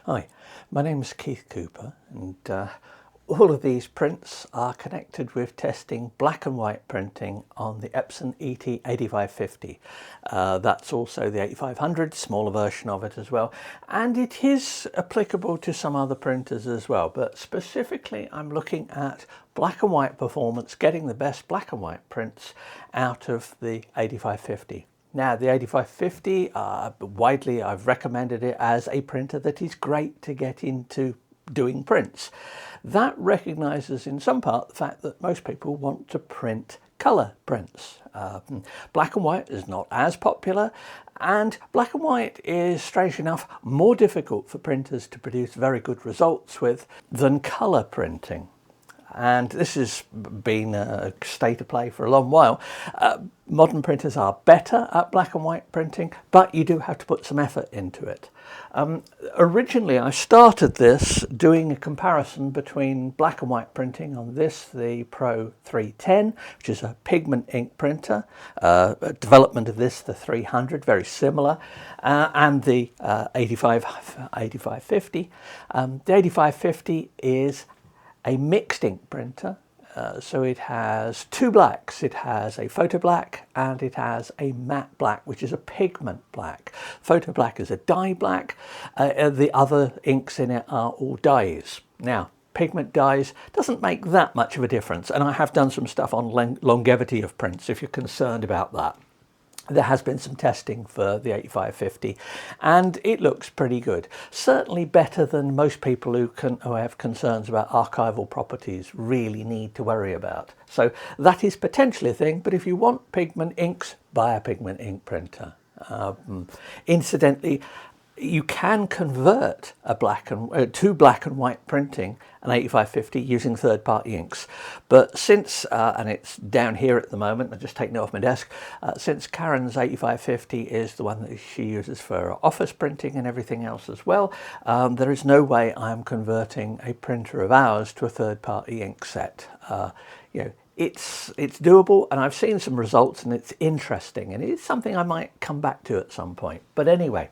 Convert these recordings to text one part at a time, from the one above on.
Hi, my name is Keith Cooper, and all of these prints are connected with testing black and white printing on the Epson ET-8550. That's also the 8500, smaller version of it as well, and it is applicable to some other printers as well, but specifically I'm looking at black and white performance, getting the best black and white prints out of the 8550. Now, the 8550, widely I've recommended it as a printer that is great to get into doing prints. That recognises in some part the fact that most people want to print colour prints. Black and white is not as popular, and black and white is, strangely enough, more difficult for printers to produce very good results with than colour printing. And this has been a state of play for a long while. Modern printers are better at black and white printing, but you do have to put some effort into it. Originally, I started this doing a comparison between black and white printing on this, the Pro 310, which is a pigment ink printer, development of this, the 300, very similar, and the 8550. The 8550 is a mixed ink printer, so it has two blacks. It has a photo black and it has a matte black, which is a pigment black. Photo black is a dye black. The other inks in it are all dyes. Now, pigment dyes doesn't make that much of a difference, and I have done some stuff on longevity of prints if you're concerned about that. There has been some testing for the 8550 and it looks pretty good. Certainly better than most people who have concerns about archival properties really need to worry about. So that is potentially a thing, but if you want pigment inks, buy a pigment ink printer. Incidentally, you can convert to black and white printing an 8550 using third-party inks, but since and it's down here at the moment, I'm just taking it off my desk, since Karen's 8550 is the one that she uses for office printing and everything else as well, there is no way I'm converting a printer of ours to a third-party ink set. It's doable, and I've seen some results and it's interesting, and it's something I might come back to at some point. But anyway,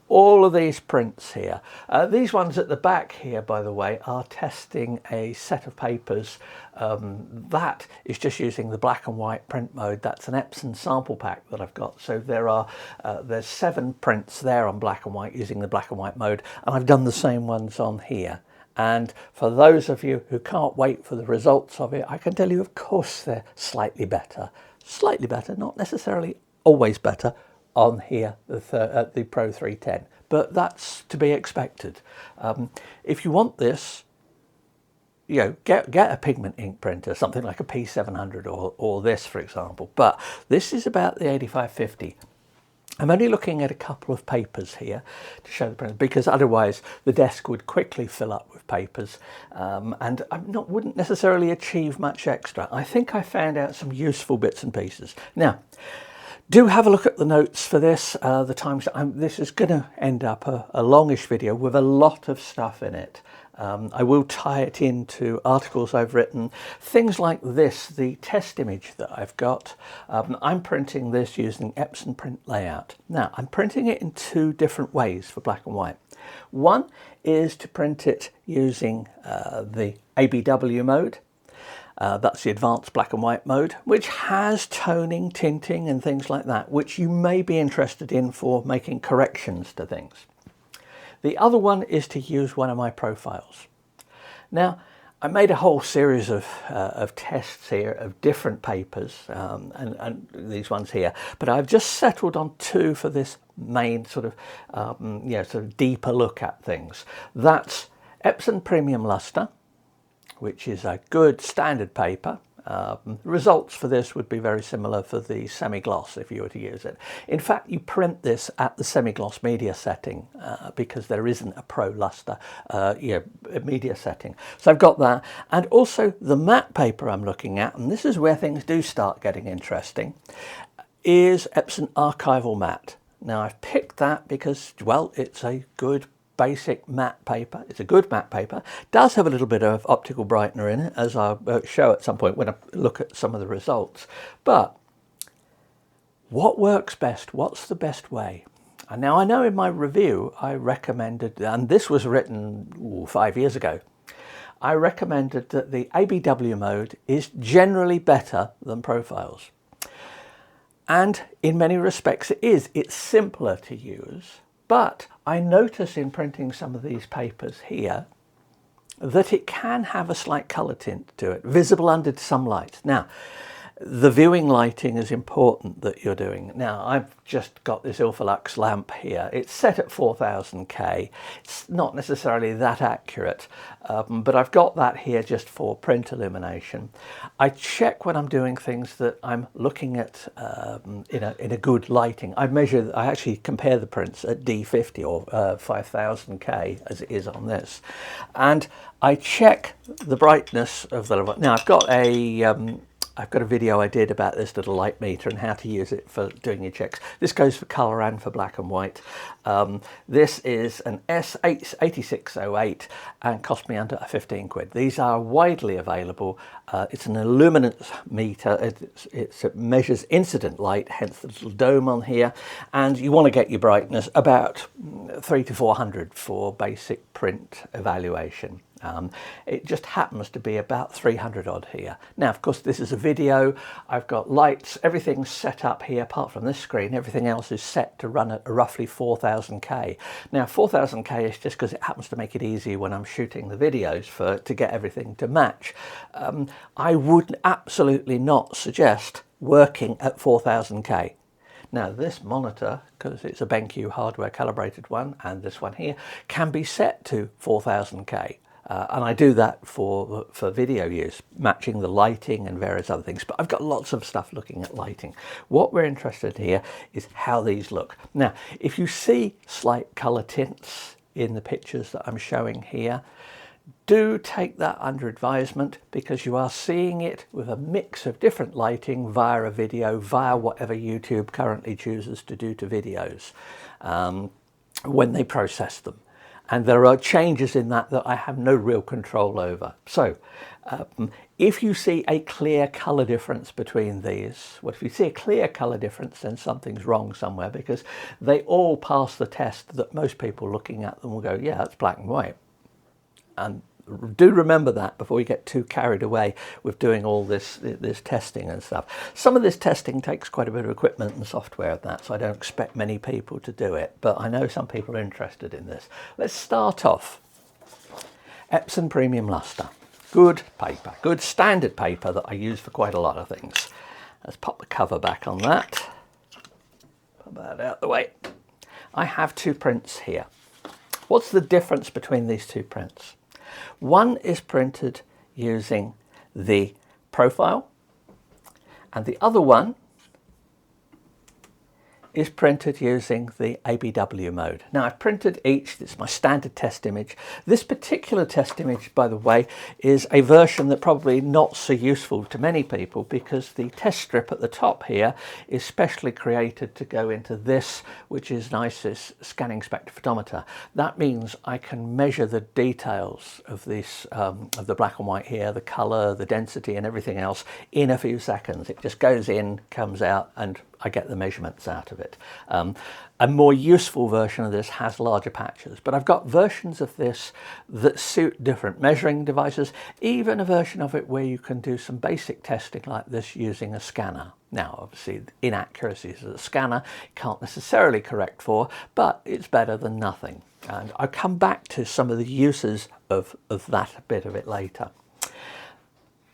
all of these prints here, these ones at the back here, by the way, are testing a set of papers that is just using the black and white print mode. That's an Epson sample pack that I've got. So there's 7 prints there on black and white using the black and white mode, and I've done the same ones on here. And for those of you who can't wait for the results of it, I can tell you, of course, they're slightly better, not necessarily always better, on here at the Pro 310, but that's to be expected. If you want this, get a pigment ink printer, something like a P700 or this, for example. But this is about the 8550. I'm only looking at a couple of papers here to show the print, because otherwise the desk would quickly fill up with papers, and I wouldn't necessarily achieve much extra. I think I found out some useful bits and pieces. Now, do have a look at the notes for this. This is going to end up a longish video with a lot of stuff in it. I will tie it into articles I've written. Things like this, the test image that I've got. I'm printing this using Epson print layout. Now, I'm printing it in 2 different ways for black and white. One is to print it using the ABW mode. That's the advanced black and white mode, which has toning, tinting and things like that, which you may be interested in for making corrections to things. The other one is to use one of my profiles. Now, I made a whole series of tests here of different papers, and these ones here, but I've just settled on 2 for this main sort of deeper look at things. That's Epson Premium Lustre, which is a good standard paper. Results for this would be very similar for the semi-gloss if you were to use it. In fact, you print this at the semi-gloss media setting because there isn't a Pro Lustre media setting. So I've got that, and also the matte paper I'm looking at, and this is where things do start getting interesting, is Epson Archival Matte. Now, I've picked that because, well, it's a good basic matte paper. It's a good matte paper. Does have a little bit of optical brightener in it, as I'll show at some point when I look at some of the results. But what works best? What's the best way? And now I know in my review I recommended, and this was written 5 years ago, I recommended that the ABW mode is generally better than profiles. And in many respects it is. It's simpler to use, but I notice in printing some of these papers here that it can have a slight colour tint to it, visible under some light. Now, the viewing lighting is important that you're doing. Now, I've just got this Ultralux lamp here. It's set at 4000K. It's not necessarily that accurate, but I've got that here just for print illumination. I check when I'm doing things that I'm looking at in a good lighting. I actually compare the prints at D50 or 5000K as it is on this. And I check the brightness of the... Now, I've got a video I did about this little light meter and how to use it for doing your checks. This goes for colour and for black and white. This is an S8608 and cost me under 15 quid. These are widely available. It's an illuminance meter. It measures incident light, hence the little dome on here. And you want to get your brightness about 300 to 400 for basic print evaluation. It just happens to be about 300 odd here. Now, of course, this is a video. I've got lights, everything's set up here apart from this screen. Everything else is set to run at roughly 4000K. Now, 4000K is just because it happens to make it easy when I'm shooting the videos to get everything to match. I would absolutely not suggest working at 4000K. Now, this monitor, because it's a BenQ hardware calibrated one, and this one here, can be set to 4000K. And I do that for video use, matching the lighting and various other things. But I've got lots of stuff looking at lighting. What we're interested in here is how these look. Now, if you see slight colour tints in the pictures that I'm showing here, do take that under advisement, because you are seeing it with a mix of different lighting via a video, via whatever YouTube currently chooses to do to videos when they process them. And there are changes in that I have no real control over. So if you see a clear colour difference between these, well, if you see a clear colour difference, then something's wrong somewhere, because they all pass the test that most people looking at them will go, yeah, that's black and white. And do remember that before you get too carried away with doing all this testing and stuff. Some of this testing takes quite a bit of equipment and software and that, so I don't expect many people to do it, but I know some people are interested in this. Let's start off. Epson Premium Lustre. Good paper, good standard paper that I use for quite a lot of things. Let's pop the cover back on that. Put that out the way. I have two prints here. What's the difference between these two prints? One is printed using the profile, and the other one is printed using the ABW mode. Now, I've printed each. This is my standard test image. This particular test image, by the way, is a version that probably not so useful to many people, because the test strip at the top here is specially created to go into this, which is NICE's scanning spectrophotometer. That means I can measure the details of this, of the black and white here, the color, the density and everything else in a few seconds. It just goes in, comes out, and I get the measurements out of it. A more useful version of this has larger patches, but I've got versions of this that suit different measuring devices, even a version of it where you can do some basic testing like this using a scanner. Now, obviously, inaccuracies of the scanner can't necessarily correct for, but it's better than nothing. And I'll come back to some of the uses of that bit of it later.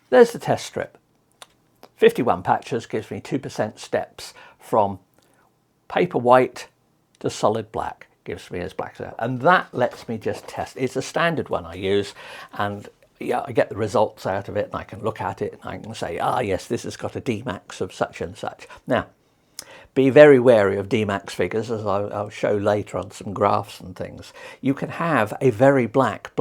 There's the test strip. 51 patches gives me 2% steps from paper white to solid black. Gives me as black, and that lets me just test. It's a standard one I use, and yeah, I get the results out of it, and I can look at it and I can say, ah, yes, this has got a Dmax of such and such. Now, be very wary of Dmax figures, as I'll show later on some graphs and things. You can have a very black,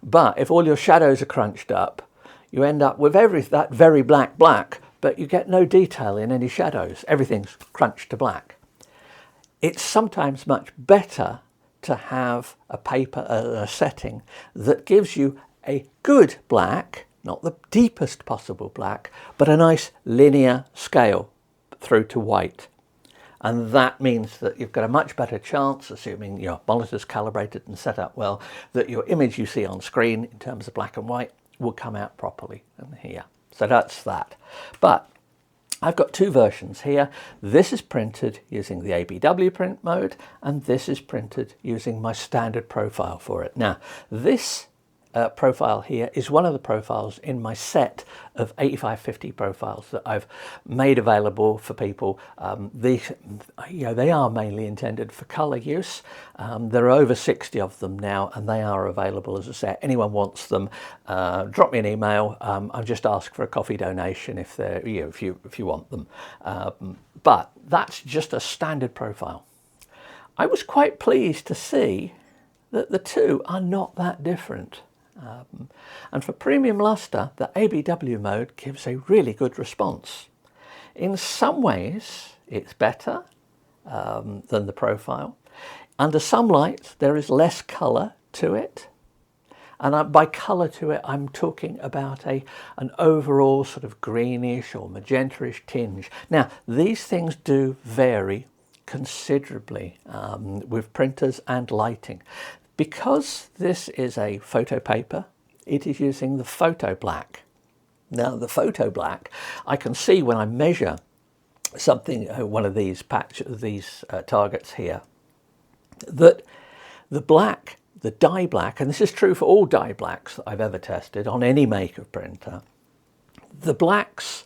but if all your shadows are crunched up, you end up with that very black, but you get no detail in any shadows. Everything's crunched to black. It's sometimes much better to have a paper, a setting that gives you a good black, not the deepest possible black, but a nice linear scale through to white. And that means that you've got a much better chance, assuming your monitor's calibrated and set up well, that your image you see on screen in terms of black and white will come out properly in here. So that's that. But I've got two versions here. This is printed using the ABW print mode, and this is printed using my standard profile for it. Now, this profile here is one of the profiles in my set of 8550 profiles that I've made available for people. They are mainly intended for color use. There are over 60 of them now, and they are available as a set. Anyone wants them, drop me an email. I've just asked for a coffee donation if they're, if you want them. But that's just a standard profile. I was quite pleased to see that the two are not that different. And for premium Lustre, the ABW mode gives a really good response. In some ways, it's better than the profile. Under some light, there is less colour to it. And by colour to it, I'm talking about an overall sort of greenish or magenta-ish tinge. Now, these things do vary considerably with printers and lighting. Because this is a photo paper, it is using the photo black. Now, the photo black, I can see when I measure something, one of these targets here, that the black, the dye black, and this is true for all dye blacks that I've ever tested on any make of printer, the blacks,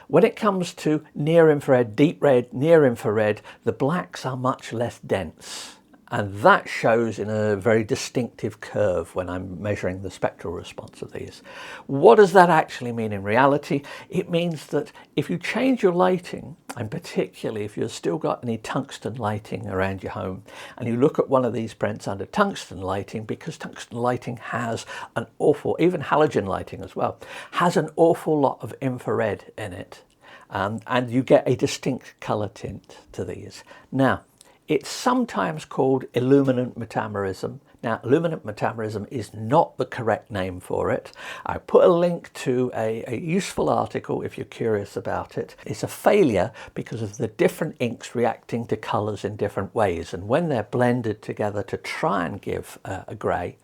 when it comes to near infrared, deep red, near infrared, the blacks are much less dense. And that shows in a very distinctive curve when I'm measuring the spectral response of these. What does that actually mean in reality? It means that if you change your lighting, and particularly if you've still got any tungsten lighting around your home, and you look at one of these prints under tungsten lighting, because tungsten lighting has an awful, even halogen lighting as well, has an awful lot of infrared in it. And you get a distinct colour tint to these. Now, it's sometimes called illuminant metamerism. Now, illuminant metamerism is not the correct name for it. I put a link to a useful article if you're curious about it. It's a failure because of the different inks reacting to colours in different ways. And when they're blended together to try and give a grey,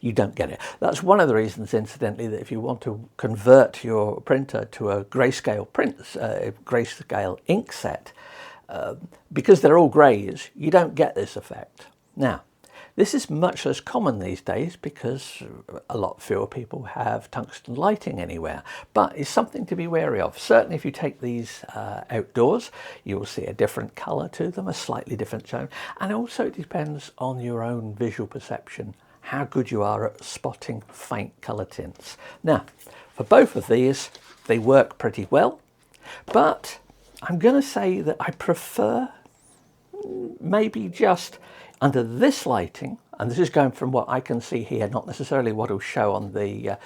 you don't get it. That's one of the reasons, incidentally, that if you want to convert your printer to a grayscale grayscale ink set, because they're all greys, you don't get this effect. Now, this is much less common these days because a lot fewer people have tungsten lighting anywhere, but it's something to be wary of. Certainly if you take these outdoors, you will see a different colour to them, a slightly different tone, and also it depends on your own visual perception, how good you are at spotting faint colour tints. Now, for both of these, they work pretty well, but I'm going to say that I prefer maybe just under this lighting, and this is going from what I can see here, not necessarily what will show on the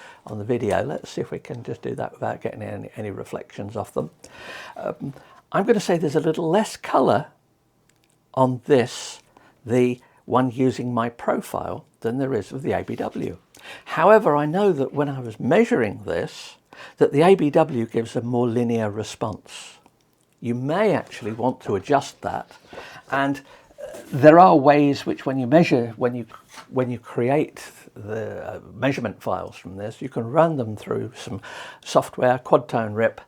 video. Let's see if we can just do that without getting any reflections off them. I'm going to say there's a little less colour on this, the one using my profile, than there is with the ABW. However, I know that when I was measuring this, that the ABW gives a more linear response. You may actually want to adjust that, and there are ways which when you measure, when you create the measurement files from this, you can run them through some software, Quadtone RIP,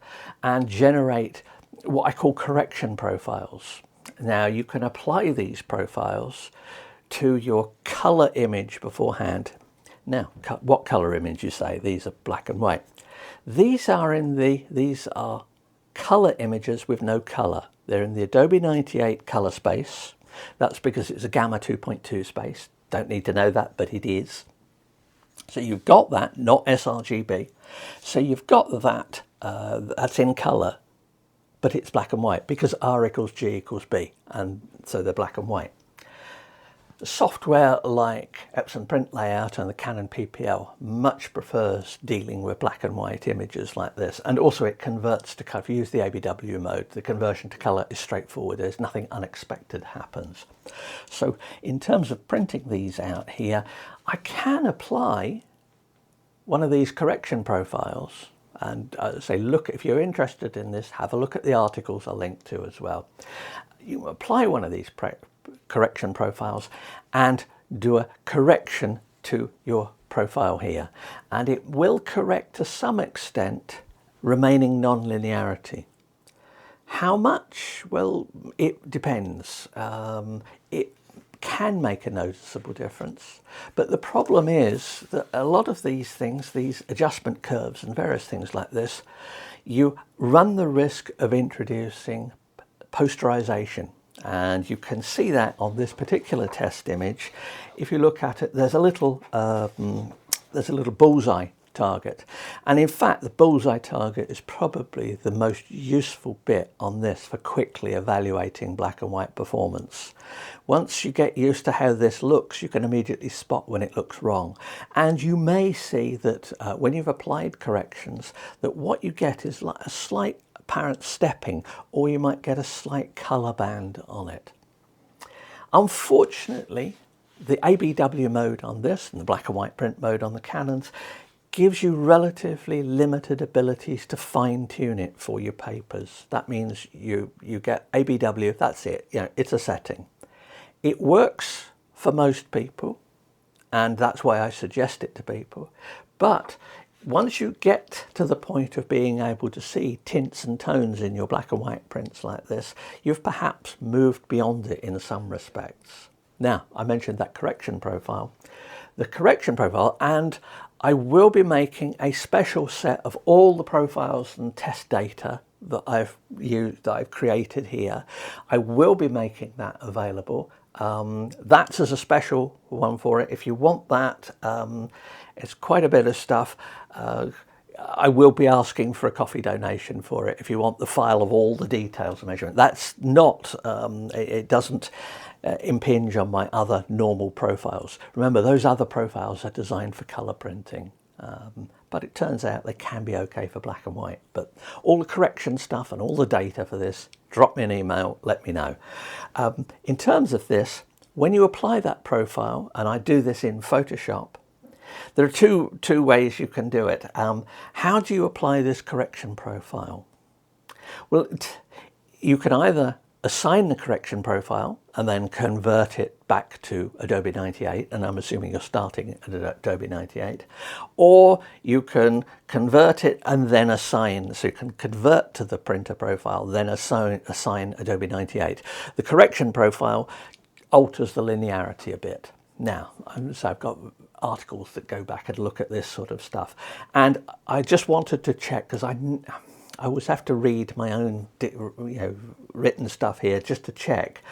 and generate what I call correction profiles. Now you can apply these profiles to your color image beforehand. Now, what color image you say? These are black and white. These are color images with no color. They're in the Adobe 98 color space. That's because it's a gamma 2.2 space. Don't need to know that, but it is. So you've got that, not sRGB. So you've got that, that's in color, but it's black and white because R equals G equals B, and so they're black and white. Software like Epson Print Layout and the Canon PPL much prefers dealing with black and white images like this, and also it converts to color. If you use the ABW mode, the conversion to color is straightforward. There's nothing unexpected happens. So in terms of printing these out here, I can apply one of these correction profiles And say, look, if you're interested in this, have a look at the articles I'll link to as well. You apply one of these correction profiles and do a correction to your profile here, and it will correct to some extent remaining non-linearity. How much? Well, it depends. It can make a noticeable difference, but the problem is that a lot of these things, these adjustment curves and various things like this, you run the risk of introducing posterization. And you can see that on this particular test image. If you look at it, there's a little bullseye target, and in fact the bullseye target is probably the most useful bit on this for quickly evaluating black and white performance. Once you get used to how this looks, you can immediately spot when it looks wrong, and you may see that when you've applied corrections, that what you get is like a slight apparent stepping, or you might get a slight color band on it. Unfortunately, the ABW mode on this and the black and white print mode on the Canons gives you relatively limited abilities to fine-tune it for your papers. That means you get ABW, that's it, it's a setting. It works for most people, and that's why I suggest it to people. But once you get to the point of being able to see tints and tones in your black and white prints like this, you've perhaps moved beyond it in some respects. Now, I mentioned that correction profile. The correction profile, and I will be making a special set of all the profiles and test data that I've used, that I've created here. I will be making that available. That's as a special one for it. If you want that, it's quite a bit of stuff. I will be asking for a coffee donation for it if you want the file of all the details of measurement. That's not, it doesn't impinge on my other normal profiles. Remember, those other profiles are designed for color printing, but it turns out they can be okay for black and white. But all the correction stuff and all the data for this, drop me an email, let me know. In terms of this, when you apply that profile, and I do this in Photoshop, there are two ways you can do it. How do you apply this correction profile? Well, you can either assign the correction profile and then convert it back to Adobe 98, and I'm assuming you're starting at Adobe 98, or you can convert it and then assign, so you can convert to the printer profile, then assign Adobe 98. The correction profile alters the linearity a bit. Now, so I've got articles that go back and look at this sort of stuff, and I just wanted to check, because I always have to read my own written stuff here just to check,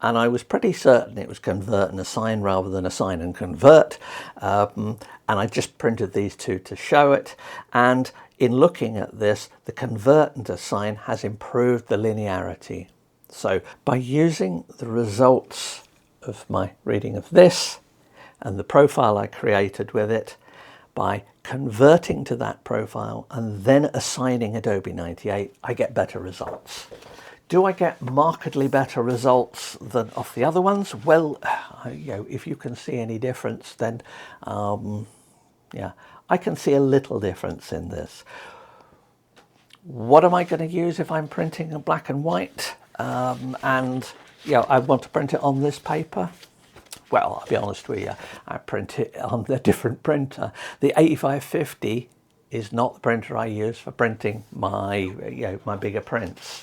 and I was pretty certain it was convert and assign rather than assign and convert, and I just printed these two to show it. And in looking at this, the convert and assign has improved the linearity. So by using the results of my reading of this and the profile I created with it, by converting to that profile and then assigning Adobe 98, I get better results. Do I get markedly better results than off the other ones? Well, if you can see any difference, then yeah, I can see a little difference in this. What am I going to use if I'm printing in black and white? And I want to print it on this paper? Well, I'll be honest with you, I print it on a different printer. The 8550 is not the printer I use for printing my my bigger prints.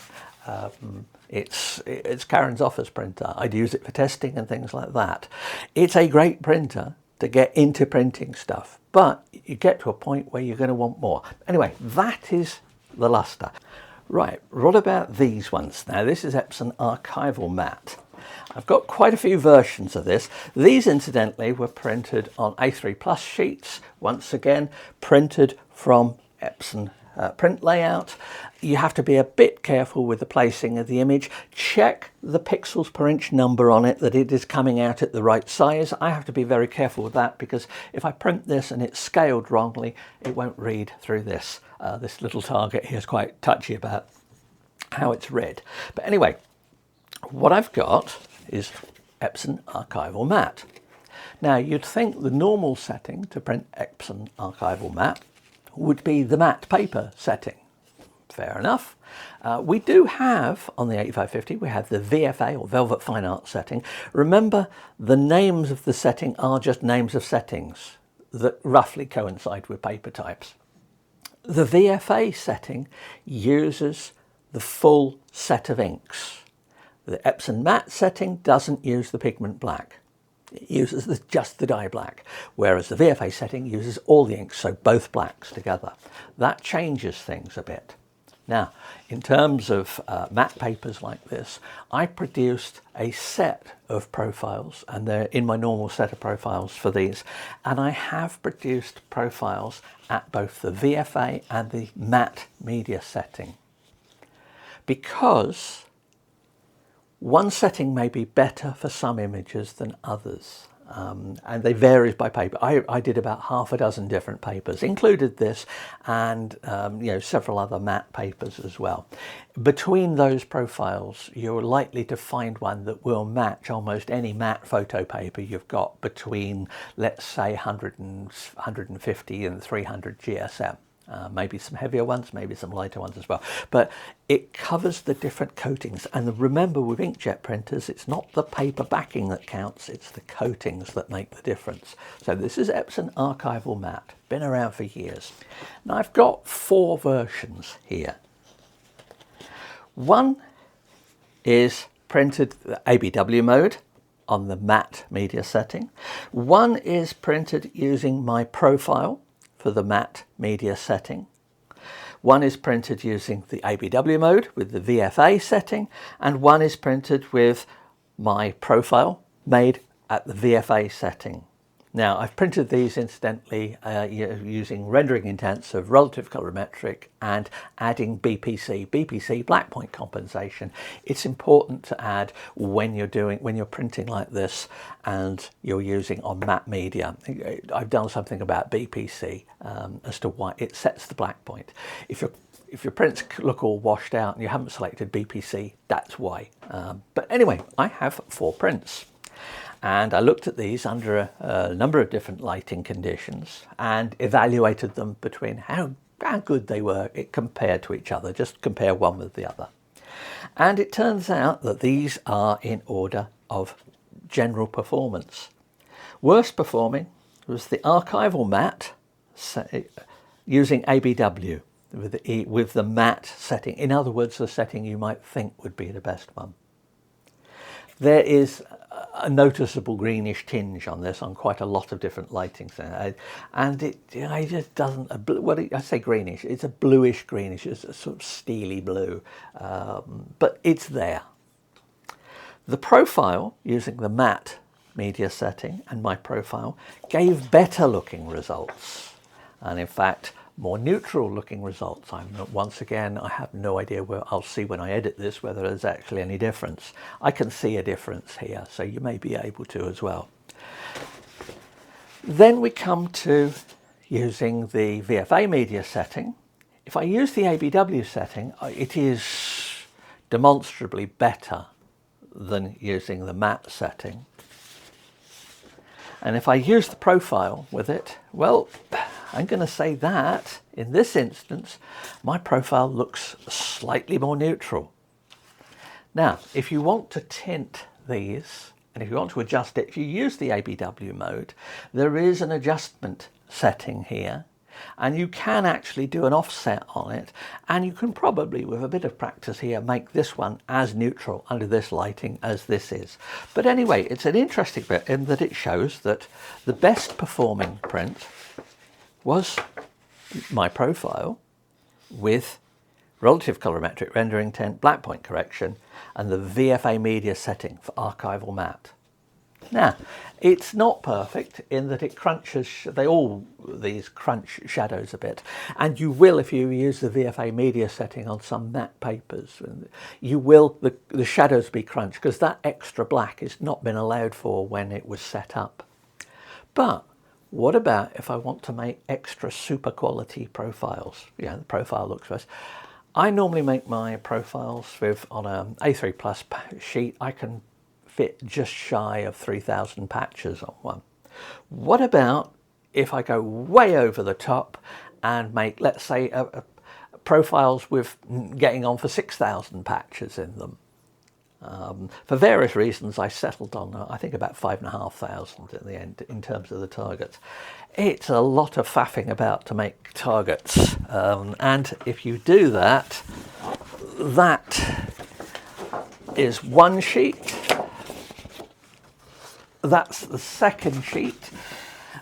It's Karen's office printer. I'd use it for testing and things like that. It's a great printer to get into printing stuff, but you get to a point where you're going to want more. Anyway, that is the Lustre. Right, what about these ones? Now, this is Epson Archival Matte. I've got quite a few versions of this. These, incidentally, were printed on A3 Plus sheets, once again, printed from Epson print layout. You have to be a bit careful with the placing of the image. Check the pixels per inch number on it, that it is coming out at the right size. I have to be very careful with that, because if I print this and it's scaled wrongly, it won't read through this. This little target here is quite touchy about how it's read. But anyway, what I've got is Epson Archival Matte. Now, you'd think the normal setting to print Epson Archival Matte would be the matte paper setting. Fair enough. We do have, on the 8550, we have the VFA or Velvet Fine Art setting. Remember, the names of the setting are just names of settings that roughly coincide with paper types. The VFA setting uses the full set of inks. The Epson matte setting doesn't use the pigment black. It uses just the dye black, whereas the VFA setting uses all the inks, so both blacks together. That changes things a bit. Now, in terms of matte papers like this, I produced a set of profiles, and they're in my normal set of profiles for these, and I have produced profiles at both the VFA and the matte media setting, because one setting may be better for some images than others. And they vary by paper. I did about half a dozen different papers, included this, and several other matte papers as well. Between those profiles, you're likely to find one that will match almost any matte photo paper you've got between, let's say, 150 and 300 GSM. Maybe some heavier ones, maybe some lighter ones as well. But it covers the different coatings. And remember, with inkjet printers, it's not the paper backing that counts, it's the coatings that make the difference. So this is Epson Archival Matte, been around for years. Now I've got 4 versions here. One is printed ABW mode on the matte media setting. One is printed using my profile for the matte media setting. One is printed using the ABW mode with the VFA setting, and one is printed with my profile made at the VFA setting. Now, I've printed these incidentally using rendering intents of relative colorimetric and adding BPC black point compensation. It's important to add when you're printing like this and you're using on matte media. I've done something about BPC as to why it sets the black point. If your prints look all washed out and you haven't selected BPC, that's why. But anyway, I have 4 prints. And I looked at these under a number of different lighting conditions and evaluated them between how good they were compared to each other, just compare one with the other. And it turns out that these are in order of general performance. Worst performing was the Archival Matte using ABW with the matte setting. In other words, the setting you might think would be the best one. There is a noticeable greenish tinge on this on quite a lot of different lightings, and it just doesn't. I say greenish. It's a bluish greenish. It's a sort of steely blue, but it's there. The profile using the matte media setting and my profile gave better looking results, and in fact more neutral looking results. Once again, I have no idea where I'll see when I edit this whether there's actually any difference. I can see a difference here, so you may be able to as well. Then we come to using the VFA media setting. If I use the ABW setting, it is demonstrably better than using the matte setting. And if I use the profile with it, well, I'm going to say that in this instance, my profile looks slightly more neutral. Now, if you want to tint these, and if you want to adjust it, if you use the ABW mode, there is an adjustment setting here, and you can actually do an offset on it, and you can probably, with a bit of practice here, make this one as neutral under this lighting as this is. But anyway, it's an interesting bit in that it shows that the best performing print was my profile with relative colorimetric rendering intent, black point correction, and the VFA media setting for Archival Matte. Now, it's not perfect in that it crunches, these crunch shadows a bit, and you will, if you use the VFA media setting on some matte papers, you will, the shadows be crunched because that extra black has not been allowed for when it was set up. But what about if I want to make extra super quality profiles? The profile looks best. I normally make my profiles on an A3 Plus sheet. I can fit just shy of 3,000 patches on one. What about if I go way over the top and make, let's say, profiles with getting on for 6,000 patches in them. For various reasons, I settled on, I think, about 5,500 in the end in terms of the targets. It's a lot of faffing about to make targets, and if you do that, that is one sheet. That's the second sheet.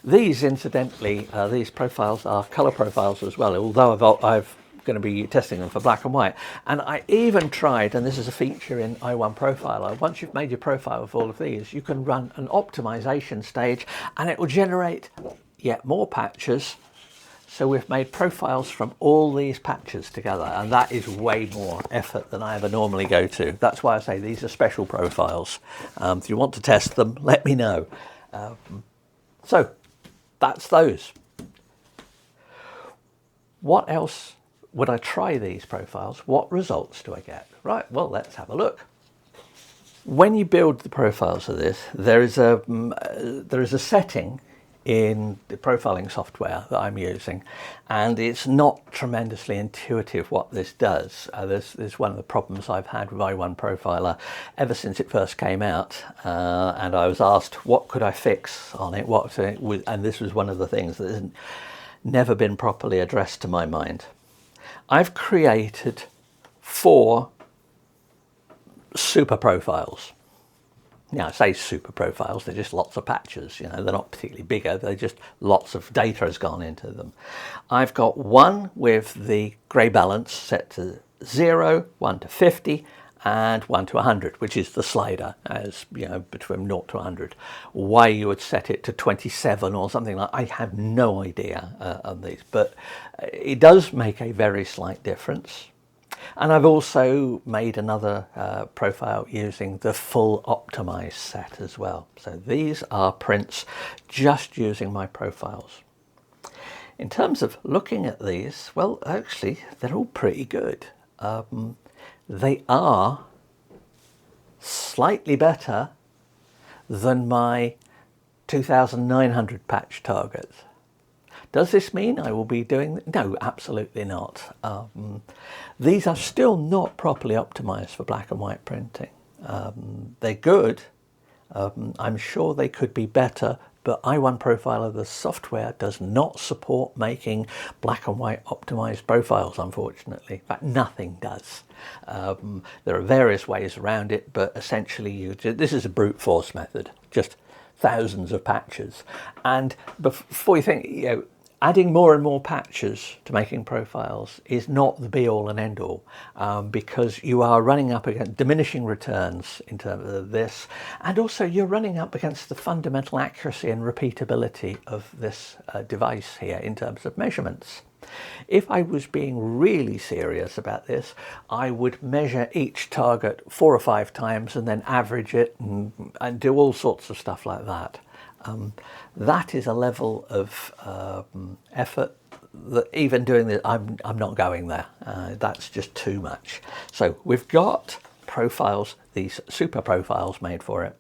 These, incidentally, these profiles are colour profiles as well, although I've going to be testing them for black and white. And I even tried, and this is a feature in i1 Profiler, once you've made your profile with all of these, you can run an optimization stage and it will generate yet more patches. So we've made profiles from all these patches together, and that is way more effort than I ever normally go to. That's why I say these are special profiles. If you want to test them, let me know. So that's those. What else would I try these profiles? What results do I get? Right, well, let's have a look. When you build the profiles of this, there is a setting in the profiling software that I'm using, and it's not tremendously intuitive what this does. This is one of the problems I've had with i1 Profiler ever since it first came out, and I was asked what could I fix on it, and this was one of the things that has never been properly addressed to my mind. I've created 4 super profiles. Now, I say super profiles, they're just lots of patches, you know, they're not particularly bigger, they're just lots of data has gone into them. I've got one with the grey balance set to 0, 1 to 50, and 1 to 100, which is the slider, as you know, between 0 to 100. Why you would set it to 27 or something like, I have no idea on these, but it does make a very slight difference. And I've also made another profile using the full optimized set as well. So these are prints just using my profiles. In terms of looking at these, well, actually, they're all pretty good. They are slightly better than my 2,900 patch targets. Does this mean I will be doing? No, absolutely not. These are still not properly optimized for black and white printing. They're good. I'm sure they could be better, but i1 Profiler, the software, does not support making black and white optimized profiles, unfortunately. In fact, nothing does. There are various ways around it, but essentially this is a brute force method, just thousands of patches. And before you think, you know, adding more and more patches to making profiles is not the be-all and end-all, because you are running up against diminishing returns in terms of this, and also you're running up against the fundamental accuracy and repeatability of this device here in terms of measurements. If I was being really serious about this, I would measure each target 4 or 5 times and then average it and do all sorts of stuff like that. That is a level of effort that even doing this, I'm not going there. That's just too much. So we've got profiles, these super profiles made for it,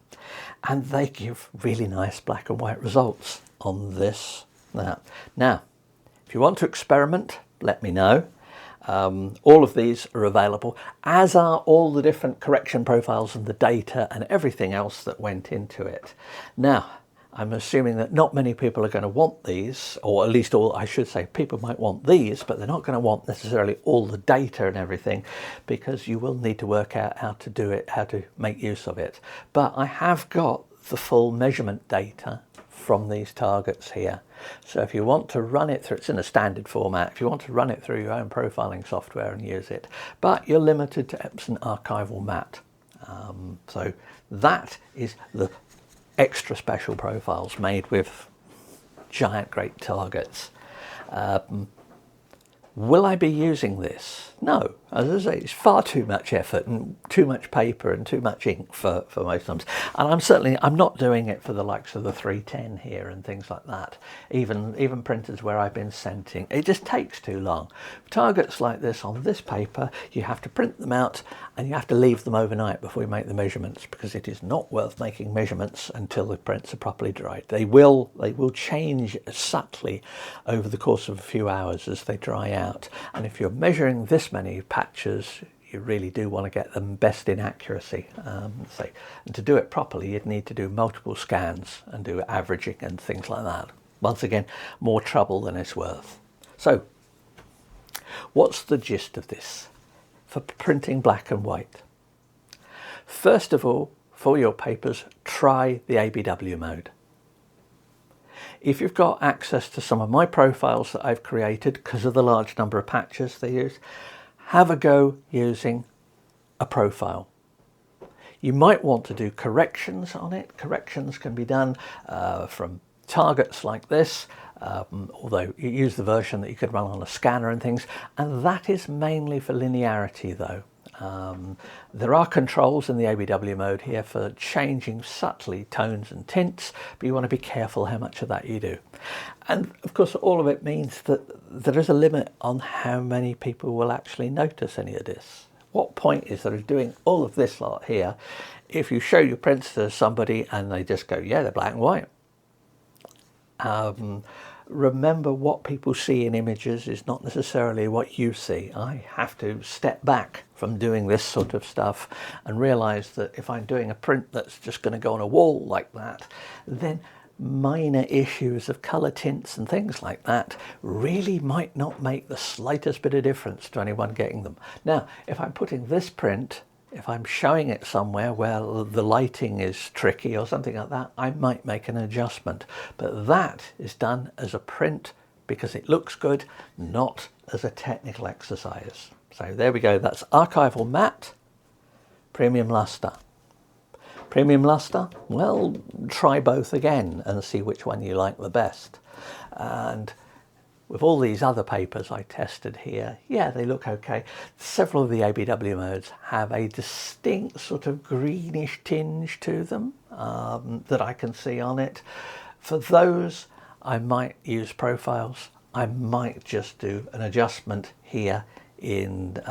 and they give really nice black and white results on this. Now, if you want to experiment, let me know. All of these are available, as are all the different correction profiles and the data and everything else that went into it. Now, I'm assuming that not many people are going to want these, or at least I should say, people might want these, but they're not going to want necessarily all the data and everything, because you will need to work out how to do it, how to make use of it. But I have got the full measurement data from these targets here. So if you want to run it through, it's in a standard format, if you want to run it through your own profiling software and use it, but you're limited to Epson Archival Mat. So that is the extra special profiles made with giant great targets. Will I be using this? No, as I say, it's far too much effort and too much paper and too much ink for most times. And I'm not doing it for the likes of the 310 here and things like that. Even printers where I've been sending, it just takes too long. Targets like this on this paper, you have to print them out and you have to leave them overnight before you make the measurements, because it is not worth making measurements until the prints are properly dried. They will change subtly over the course of a few hours as they dry out. And if you're measuring this many patches, you really do want to get them best in accuracy. And to do it properly, you'd need to do multiple scans and do averaging and things like that. Once again, more trouble than it's worth. So, what's the gist of this for printing black and white? First of all, for your papers, try the ABW mode. If you've got access to some of my profiles that I've created because of the large number of patches they use, have a go using a profile. You might want to do corrections on it. Corrections can be done from targets like this, although you use the version that you could run on a scanner and things, and that is mainly for linearity though. There are controls in the ABW mode here for changing subtly tones and tints, but you want to be careful how much of that you do. And of course, all of it means that there is a limit on how many people will actually notice any of this. What point is there of doing all of this lot here if you show your prints to somebody and they just go, yeah, they're black and white? Remember, what people see in images is not necessarily what you see. I have to step back from doing this sort of stuff and realize that if I'm doing a print that's just going to go on a wall like that, then minor issues of color tints and things like that really might not make the slightest bit of difference to anyone getting them. Now, if I'm putting this print, if I'm showing it somewhere where the lighting is tricky or something like that, I might make an adjustment. But that is done as a print because it looks good, not as a technical exercise. So there we go. That's Archival Matte, Premium Lustre. Premium Lustre, well, try both again and see which one you like the best. And with all these other papers I tested here, yeah, they look okay. Several of the ABW modes have a distinct sort of greenish tinge to them that I can see on it. For those, I might use profiles. I might just do an adjustment here in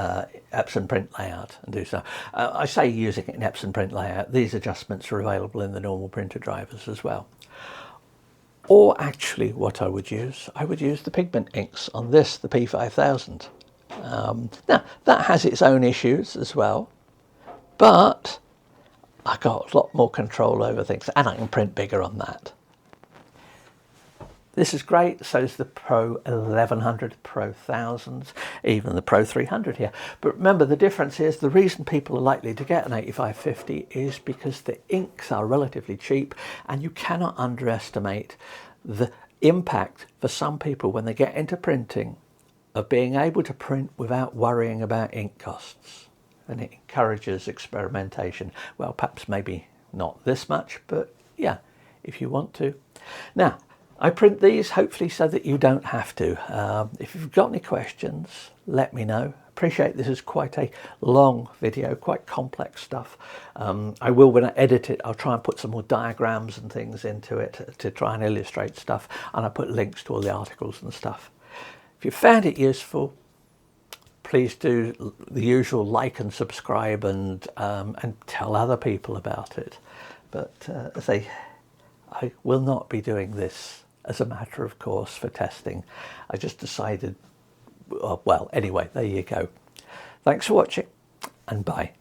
Epson print layout and do so. I say using it in Epson print layout. These adjustments are available in the normal printer drivers as well. Or actually what I would use the pigment inks on this, the P5000. Now, that has its own issues as well, but I got a lot more control over things and I can print bigger on that. This is great, so is the Pro 1100, Pro 1000s, even the Pro 300 here. But remember, the difference is the reason people are likely to get an 8550 is because the inks are relatively cheap, and you cannot underestimate the impact for some people when they get into printing of being able to print without worrying about ink costs. And it encourages experimentation. Well, perhaps maybe not this much, but yeah, if you want to. Now, I print these hopefully so that you don't have to. If you've got any questions, let me know. Appreciate this is quite a long video, quite complex stuff. I will, when I edit it, I'll try and put some more diagrams and things into it to try and illustrate stuff, and I put links to all the articles and stuff. If you found it useful, please do the usual like and subscribe and tell other people about it. But as I will not be doing this as a matter of course for testing. I just decided, well, anyway, there you go. Thanks for watching and bye.